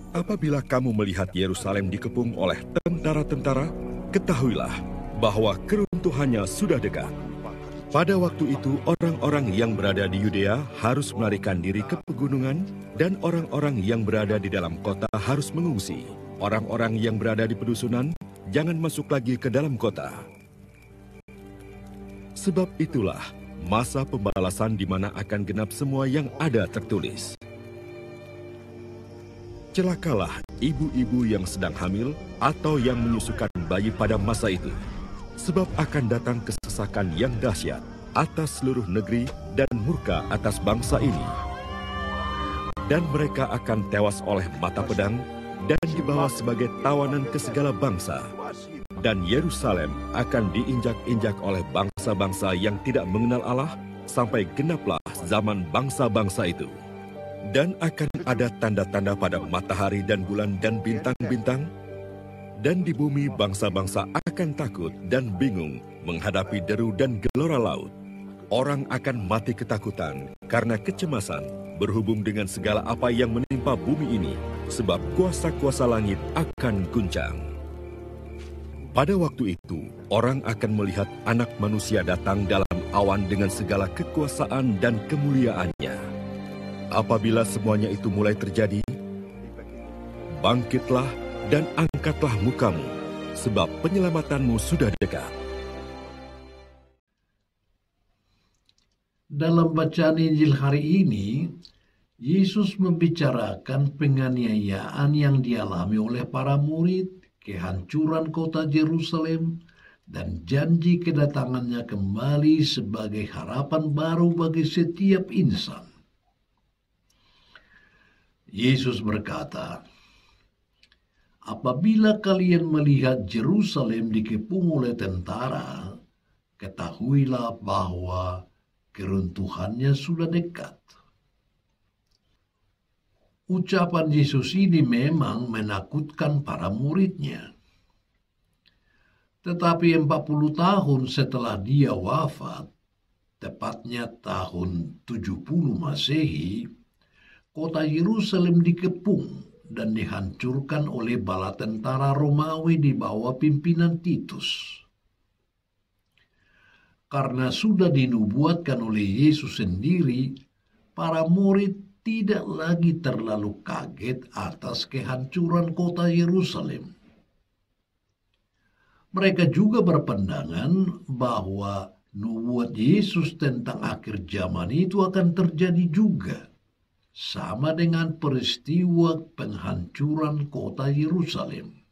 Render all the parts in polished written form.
Apabila kamu melihat Yerusalem dikepung oleh tentara-tentara, ketahuilah bahwa keruntuhannya sudah dekat. Pada waktu itu, orang-orang yang berada di Yudea harus melarikan diri ke pegunungan, dan orang-orang yang berada di dalam kota harus mengungsi. Orang-orang yang berada di pedusunan, jangan masuk lagi ke dalam kota. Sebab itulah masa pembalasan di mana akan genap semua yang ada tertulis. Celakalah ibu-ibu yang sedang hamil atau yang menyusukan bayi pada masa itu, sebab akan datang kesesakan yang dahsyat atas seluruh negeri dan murka atas bangsa ini. Dan mereka akan tewas oleh mata pedang dan dibawa sebagai tawanan ke segala bangsa. Dan Yerusalem akan diinjak-injak oleh bangsa-bangsa yang tidak mengenal Allah sampai genaplah zaman bangsa-bangsa itu. Dan akan ada tanda-tanda pada matahari dan bulan dan bintang-bintang. Dan di bumi bangsa-bangsa akan takut dan bingung menghadapi deru dan gelora laut. Orang akan mati ketakutan karena kecemasan berhubung dengan segala apa yang menimpa bumi ini, sebab kuasa-kuasa langit akan guncang. Pada waktu itu, orang akan melihat Anak Manusia datang dalam awan dengan segala kekuasaan dan kemuliaannya. Apabila semuanya itu mulai terjadi, bangkitlah dan angkatlah mukamu, sebab penyelamatanmu sudah dekat. Dalam bacaan Injil hari ini, Yesus membicarakan penganiayaan yang dialami oleh para murid, kehancuran kota Yerusalem, dan janji kedatangannya kembali sebagai harapan baru bagi setiap insan. Yesus berkata, "Apabila kalian melihat Yerusalem dikepung oleh tentara, ketahuilah bahwa keruntuhannya sudah dekat." Ucapan Yesus ini memang menakutkan para muridnya. Tetapi 40 tahun setelah dia wafat, tepatnya tahun 70 Masehi, kota Yerusalem dikepung dan dihancurkan oleh bala tentara Romawi di bawah pimpinan Titus. Karena sudah dinubuatkan oleh Yesus sendiri, para murid tidak lagi terlalu kaget atas kehancuran kota Yerusalem. Mereka juga berpandangan bahwa nubuat Yesus tentang akhir zaman itu akan terjadi juga, sama dengan peristiwa penghancuran kota Yerusalem.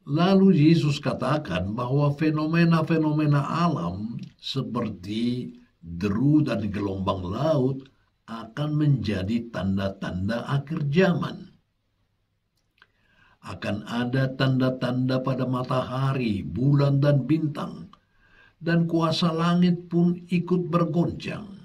Lalu Yesus katakan bahwa fenomena-fenomena alam seperti deru dan gelombang laut akan menjadi tanda-tanda akhir zaman. Akan ada tanda-tanda pada matahari, bulan, dan bintang, dan kuasa langit pun ikut bergoncang.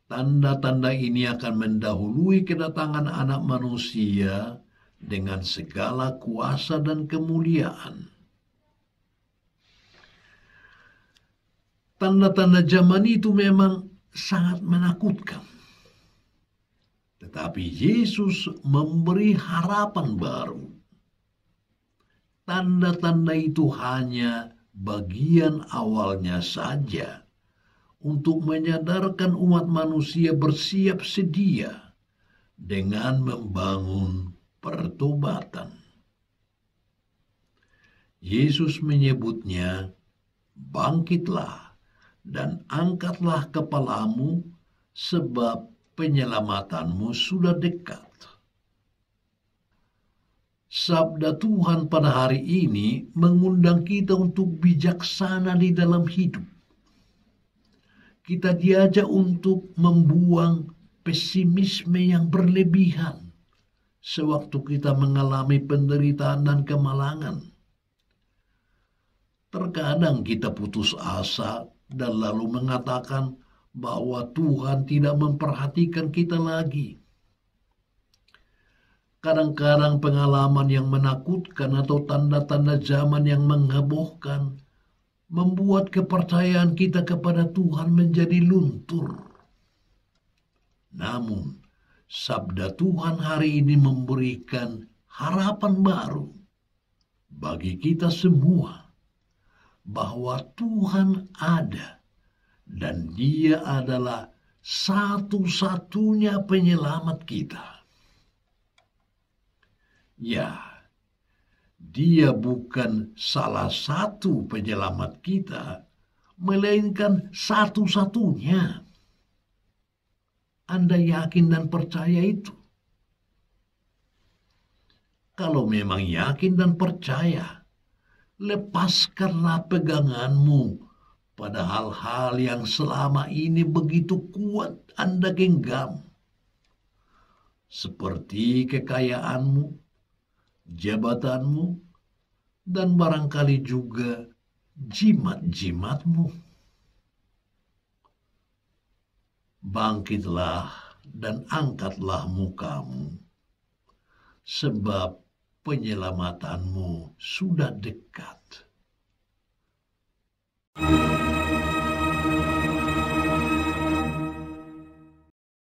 Tanda-tanda ini akan mendahului kedatangan Anak Manusia dengan segala kuasa dan kemuliaan. Tanda-tanda zaman itu memang sangat menakutkan. Tetapi Yesus memberi harapan baru. Tanda-tanda itu hanya bagian awalnya saja untuk menyadarkan umat manusia bersiap sedia dengan membangun pertobatan. Yesus menyebutnya, "Bangkitlah dan angkatlah kepalamu, sebab penyelamatanmu sudah dekat." Sabda Tuhan pada hari ini mengundang kita untuk bijaksana di dalam hidup. Kita diajak untuk membuang pesimisme yang berlebihan sewaktu kita mengalami penderitaan dan kemalangan. Terkadang kita putus asa dan lalu mengatakan bahwa Tuhan tidak memperhatikan kita lagi. Kadang-kadang pengalaman yang menakutkan atau tanda-tanda zaman yang menghebohkan membuat kepercayaan kita kepada Tuhan menjadi luntur. Namun, sabda Tuhan hari ini memberikan harapan baru bagi kita semua, bahwa Tuhan ada dan Dia adalah satu-satunya penyelamat kita. Ya, Dia bukan salah satu penyelamat kita, melainkan satu-satunya. Anda yakin dan percaya itu? Kalau memang yakin dan percaya, lepaskanlah peganganmu pada hal-hal yang selama ini begitu kuat Anda genggam, seperti kekayaanmu, jabatanmu, dan barangkali juga jimat-jimatmu. Bangkitlah dan angkatlah mukamu, sebab penyelamatanmu sudah dekat.